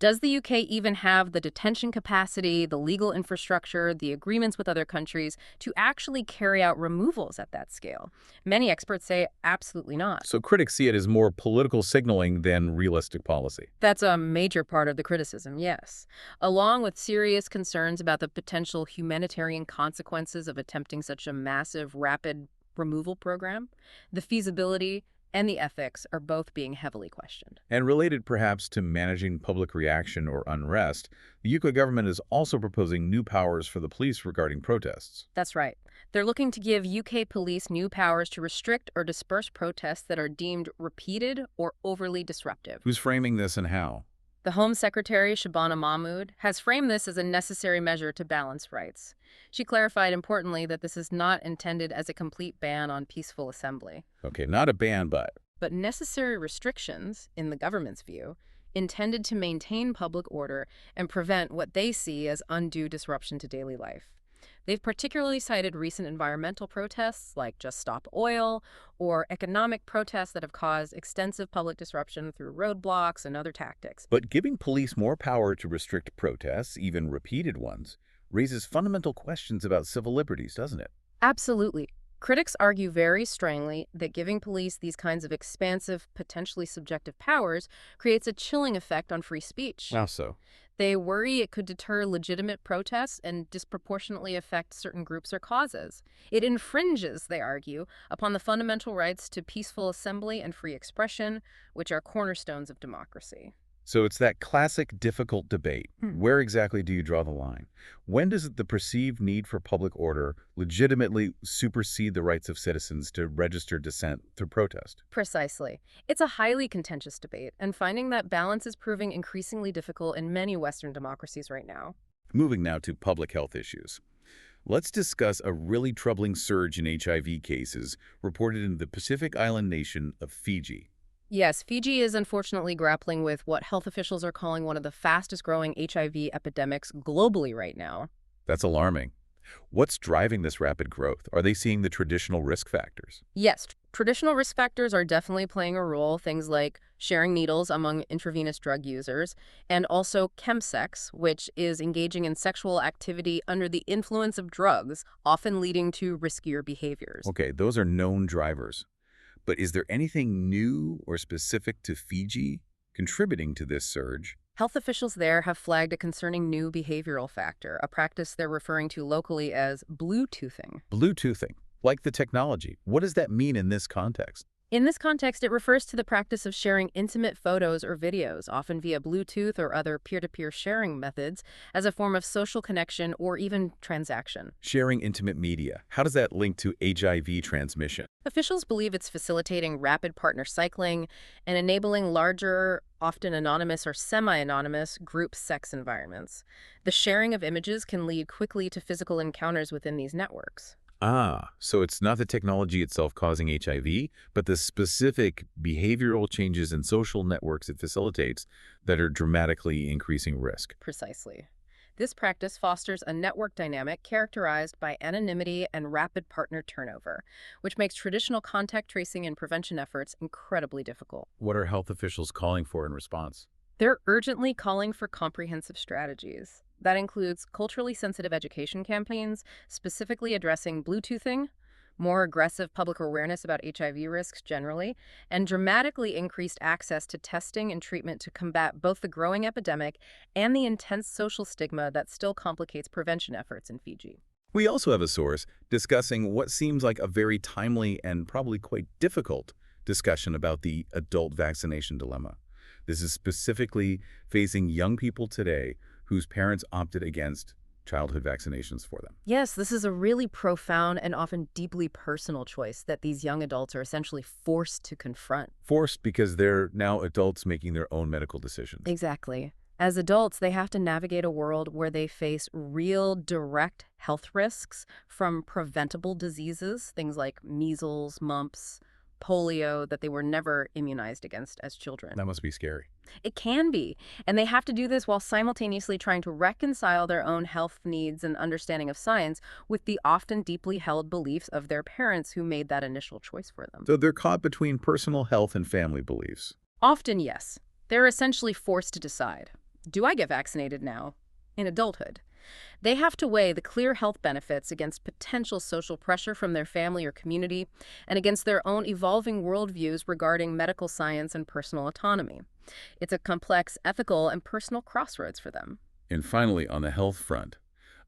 Does the UK even have the detention capacity, the legal infrastructure, the agreements with other countries to actually carry out removals at that scale? Many experts say absolutely not. So critics see it as more political signaling than realistic policy. That's a major part of the criticism, yes. Along with serious concerns about the potential humanitarian consequences of attempting such a massive, rapid removal program, the feasibility and the ethics are both being heavily questioned. And related perhaps to managing public reaction or unrest, the UK government is also proposing new powers for the police regarding protests. That's right. They're looking to give UK police new powers to restrict or disperse protests that are deemed repeated or overly disruptive. Who's framing this and how? The Home Secretary, Shabana Mahmood, has framed this as a necessary measure to balance rights. She clarified importantly that this is not intended as a complete ban on peaceful assembly, Okay, not a ban, but necessary restrictions, in the government's view, intended to maintain public order and prevent what they see as undue disruption to daily life. They've particularly cited recent environmental protests like Just Stop Oil or economic protests that have caused extensive public disruption through roadblocks and other tactics. but giving police more power to restrict protests, even repeated ones, raises fundamental questions about civil liberties, doesn't it? Absolutely. Critics argue very strongly that giving police these kinds of expansive, potentially subjective powers creates a chilling effect on free speech. How so? They worry it could deter legitimate protests and disproportionately affect certain groups or causes. It infringes, they argue, upon the fundamental rights to peaceful assembly and free expression, which are cornerstones of democracy. So it's that classic difficult debate. Where exactly do you draw the line? When does the perceived need for public order legitimately supersede the rights of citizens to register dissent through protest? Precisely. It's a highly contentious debate, and finding that balance is proving increasingly difficult in many Western democracies right now. Moving now to public health issues. Let's discuss a really troubling surge in HIV cases reported in the Pacific island nation of Fiji. Yes, Fiji is unfortunately grappling with what health officials are calling one of the fastest growing HIV epidemics globally right now. That's alarming. What's driving this rapid growth? Are they seeing the traditional risk factors? Yes, traditional risk factors are definitely playing a role, things like sharing needles among intravenous drug users, and also chemsex, which is engaging in sexual activity under the influence of drugs, often leading to riskier behaviors. Okay, those are known drivers. But is there anything new or specific to Fiji contributing to this surge? Health officials there have flagged a concerning new behavioral factor, a practice they're referring to locally as Bluetoothing. Bluetoothing, like the technology. What does that mean in this context? In this context, it refers to the practice of sharing intimate photos or videos, often via Bluetooth or other peer-to-peer sharing methods, as a form of social connection or even transaction. Sharing intimate media. How does that link to HIV transmission? Officials believe it's facilitating rapid partner cycling and enabling larger, often anonymous or semi-anonymous, group sex environments. The sharing of images can lead quickly to physical encounters within these networks. Ah, so it's not the technology itself causing HIV, but the specific behavioral changes in social networks it facilitates that are dramatically increasing risk. Precisely. This practice fosters a network dynamic characterized by anonymity and rapid partner turnover, which makes traditional contact tracing and prevention efforts incredibly difficult. What are health officials calling for in response? They're urgently calling for comprehensive strategies. That includes culturally sensitive education campaigns, specifically addressing Bluetoothing, more aggressive public awareness about HIV risks generally, and dramatically increased access to testing and treatment to combat both the growing epidemic and the intense social stigma that still complicates prevention efforts in Fiji. We also have a source discussing what seems like a very timely and probably quite difficult discussion about the adult vaccination dilemma. This is specifically facing young people today whose parents opted against childhood vaccinations for them. Yes, this is a really profound and often deeply personal choice that these young adults are essentially forced to confront. Forced because they're now adults making their own medical decisions. Exactly. As adults, they have to navigate a world where they face real, direct health risks from preventable diseases, things like measles, mumps, polio that they were never immunized against as children. That must be scary. It can be. And they have to do this while simultaneously trying to reconcile their own health needs and understanding of science with the often deeply held beliefs of their parents who made that initial choice for them. So they're caught between personal health and family beliefs. Often, yes. They're essentially forced to decide, do I get vaccinated now, in adulthood? They have to weigh the clear health benefits against potential social pressure from their family or community and against their own evolving worldviews regarding medical science and personal autonomy. It's a complex ethical and personal crossroads for them. And finally, on the health front,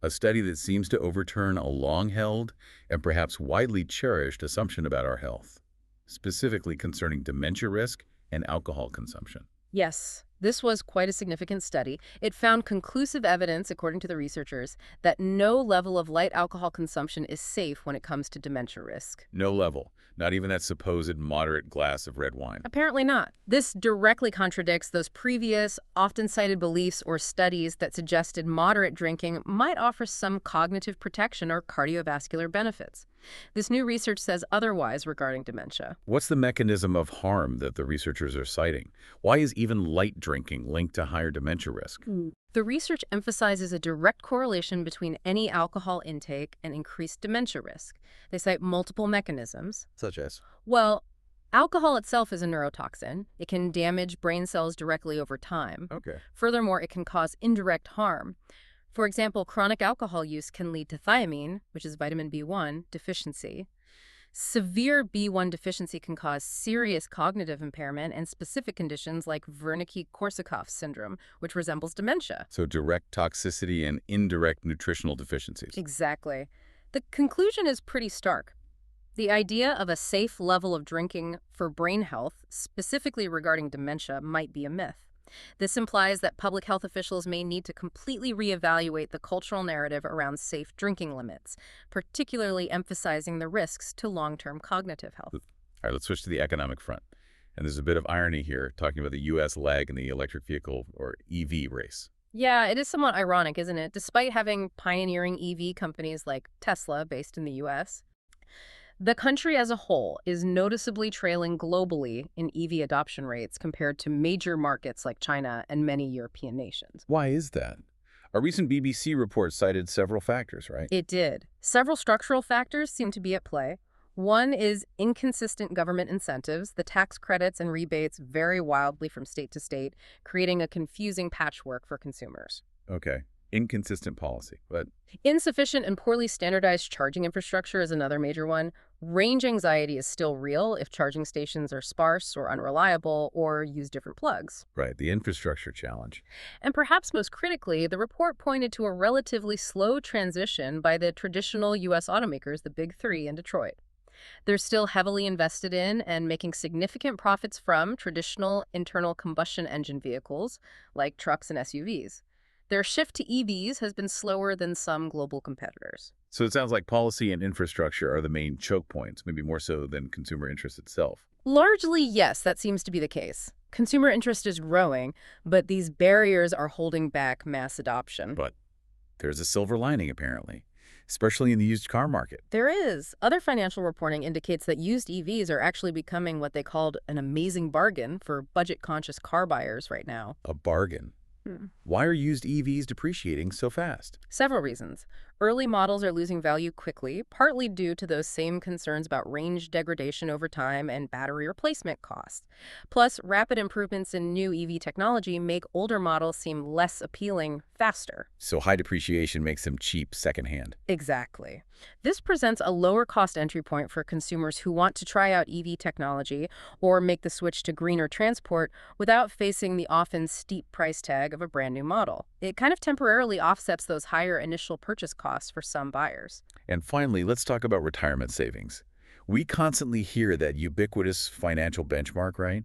a study that seems to overturn a long-held and perhaps widely cherished assumption about our health, specifically concerning dementia risk and alcohol consumption. Yes, this was quite a significant study. It found conclusive evidence, according to the researchers, that no level of light alcohol consumption is safe when it comes to dementia risk. No level, not even that supposed moderate glass of red wine. Apparently not. This directly contradicts those previous, often cited beliefs or studies that suggested moderate drinking might offer some cognitive protection or cardiovascular benefits. This new research says otherwise regarding dementia. What's the mechanism of harm that the researchers are citing? Why is even light drinking linked to higher dementia risk? The research emphasizes a direct correlation between any alcohol intake and increased dementia risk. They cite multiple mechanisms. Such as? Well, alcohol itself is a neurotoxin. It can damage brain cells directly over time. Okay. Furthermore, it can cause indirect harm. For example, chronic alcohol use can lead to thiamine, which is vitamin B1, deficiency. Severe B1 deficiency can cause serious cognitive impairment and specific conditions like Wernicke-Korsakoff syndrome, which resembles dementia. So direct toxicity and indirect nutritional deficiencies. Exactly. The conclusion is pretty stark. The idea of a safe level of drinking for brain health, specifically regarding dementia, might be a myth. This implies that public health officials may need to completely reevaluate the cultural narrative around safe drinking limits, particularly emphasizing the risks to long-term cognitive health. All right, let's switch to the economic front. And there's a bit of irony here, talking about the U.S. lag in the electric vehicle, or EV, race. Yeah, it is somewhat ironic, isn't it? Despite having pioneering EV companies like Tesla based in the U.S., the country as a whole is noticeably trailing globally in EV adoption rates compared to major markets like China and many European nations. Why is that? A recent BBC report cited several factors, right? It did. Several structural factors seem to be at play. One is inconsistent government incentives. The tax credits and rebates vary wildly from state to state, creating a confusing patchwork for consumers. Okay. Inconsistent policy, but Insufficient and poorly standardized charging infrastructure is another major one. Range anxiety is still real if charging stations are sparse or unreliable or use different plugs. right, the infrastructure challenge. And perhaps most critically, the report pointed to a relatively slow transition by the traditional U.S. automakers, the Big Three in Detroit. They're still heavily invested in and making significant profits from traditional internal combustion engine vehicles like trucks and SUVs. Their shift to EVs has been slower than some global competitors. So it sounds like policy and infrastructure are the main choke points, maybe more so than consumer interest itself. Largely, yes, that seems to be the case. Consumer interest is growing, but these barriers are holding back mass adoption. But there's a silver lining, apparently, especially in the used car market. There is. Other financial reporting indicates that used EVs are actually becoming what they called an amazing bargain for budget-conscious car buyers right now. A bargain. Why are used EVs depreciating so fast? Several reasons. Early models are losing value quickly, partly due to those same concerns about range degradation over time and battery replacement costs. Plus, rapid improvements in new EV technology make older models seem less appealing faster. So high depreciation makes them cheap secondhand. Exactly. This presents a lower cost entry point for consumers who want to try out EV technology or make the switch to greener transport without facing the often steep price tag of a brand new model. It kind of temporarily offsets those higher initial purchase costs for some buyers. And finally, let's talk about retirement savings. We constantly hear that ubiquitous financial benchmark, right?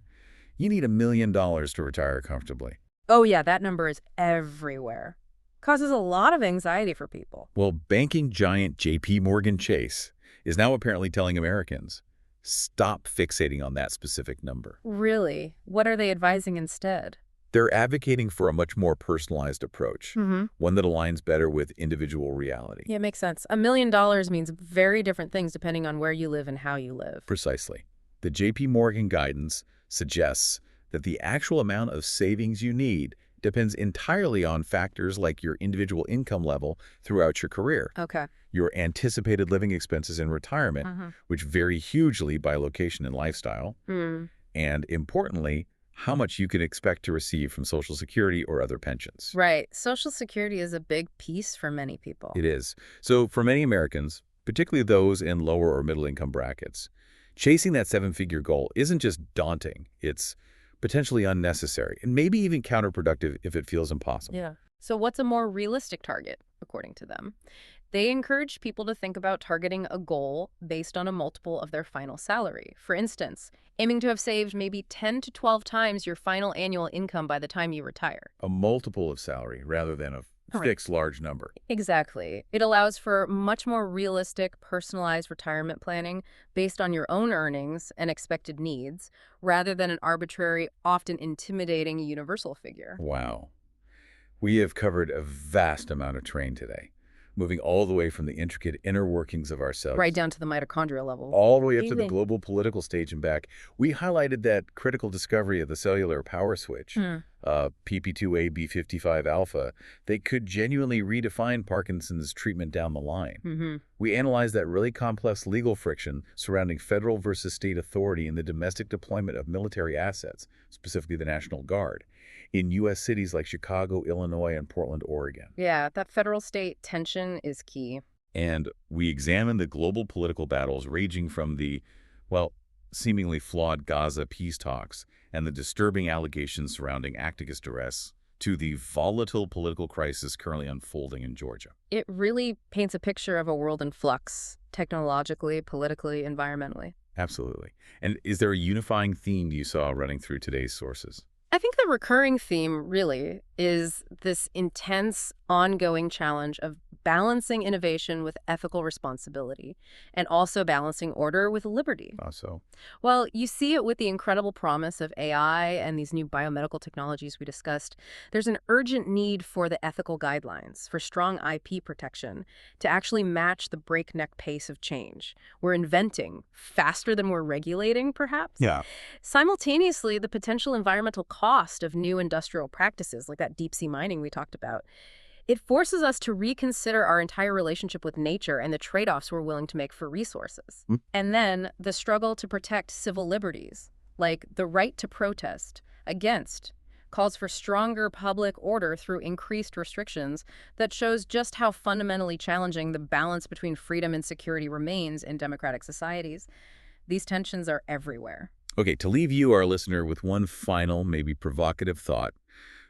You need $1 million to retire comfortably. Oh yeah, that number is everywhere. Causes a lot of anxiety for people. Well, banking giant JP Morgan Chase is now apparently telling Americans, stop fixating on that specific number. Really? What are they advising instead? They're advocating for a much more personalized approach, one that aligns better with individual reality. Yeah, it makes sense. $1 million means very different things depending on where you live and how you live. Precisely. The JP Morgan guidance suggests that the actual amount of savings you need depends entirely on factors like your individual income level throughout your career, Okay. your anticipated living expenses in retirement, which vary hugely by location and lifestyle, and importantly, how much you can expect to receive from Social Security or other pensions. Right. Social Security is a big piece for many people. It is. So for many Americans, particularly those in lower or middle income brackets, chasing that seven-figure goal isn't just daunting, it's potentially unnecessary and maybe even counterproductive if it feels impossible. Yeah. So what's a more realistic target, according to them? They encourage people to think about targeting a goal based on a multiple of their final salary. For instance, aiming to have saved maybe 10 to 12 times your final annual income by the time you retire. A multiple of salary rather than a fixed large number. Exactly. It allows for much more realistic, personalized retirement planning based on your own earnings and expected needs, rather than an arbitrary, often intimidating universal figure. Wow. We have covered a vast amount of terrain today, moving all the way from the intricate inner workings of ourselves Right down to the mitochondrial level. all the way up to the global political stage and back. We highlighted that critical discovery of the cellular power switch, PP2AB55 alpha, that could genuinely redefine Parkinson's treatment down the line. We analyzed that really complex legal friction surrounding federal versus state authority in the domestic deployment of military assets, specifically the National Guard, in U.S. cities like Chicago, Illinois, and Portland, Oregon. Yeah, that federal-state tension is key. And we examined the global political battles raging from the, well, seemingly flawed Gaza peace talks and the disturbing allegations surrounding activist arrests to the volatile political crisis currently unfolding in Georgia. It really paints a picture of a world in flux, technologically, politically, environmentally. Absolutely. And is there a unifying theme you saw running through today's sources? I think the recurring theme, really, is this intense, ongoing challenge of balancing innovation with ethical responsibility, and also balancing order with liberty. So, Well, you see it with the incredible promise of AI and these new biomedical technologies we discussed. There's an urgent need for the ethical guidelines, for strong IP protection, to actually match the breakneck pace of change. We're inventing faster than we're regulating, perhaps? yeah. Simultaneously, the potential environmental cost of new industrial practices, like that deep-sea mining we talked about, it forces us to reconsider our entire relationship with nature and the trade-offs we're willing to make for resources. And then the struggle to protect civil liberties, like the right to protest against, calls for stronger public order through increased restrictions that shows just how fundamentally challenging the balance between freedom and security remains in democratic societies. These tensions are everywhere. Okay, to leave you, our listener, with one final, maybe provocative thought,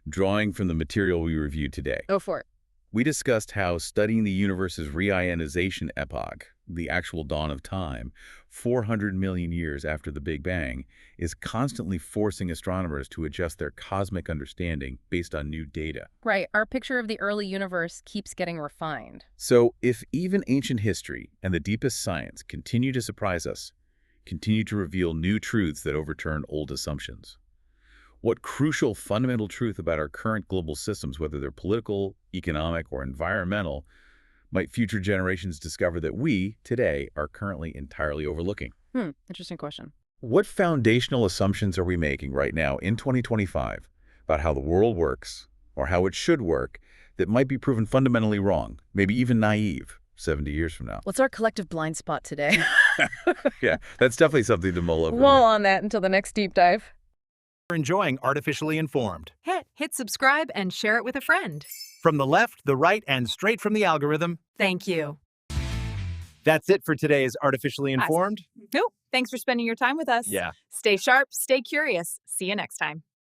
drawing from the material we reviewed today. Go for it. We discussed how studying the universe's reionization epoch, the actual dawn of time, 400 million years after the Big Bang, is constantly forcing astronomers to adjust their cosmic understanding based on new data. Right. Our picture of the early universe keeps getting refined. So if even ancient history and the deepest science continue to surprise us, continue to reveal new truths that overturn old assumptions, what crucial fundamental truth about our current global systems, whether they're political, economic, or environmental, might future generations discover that we, today, are currently entirely overlooking? Interesting question. What foundational assumptions are we making right now in 2025 about how the world works, or how it should work, that might be proven fundamentally wrong, maybe even naive, 70 years from now? What's our collective blind spot today? Yeah, that's definitely something to mull over. Well, on that until the next deep dive. Enjoying Artificially Informed. Hit subscribe and share it with a friend. From the left, the right, and straight from the algorithm. Thank you. That's it for today's Artificially Informed. Nope. Thanks for spending your time with us. Yeah. Stay sharp, stay curious. See you next time.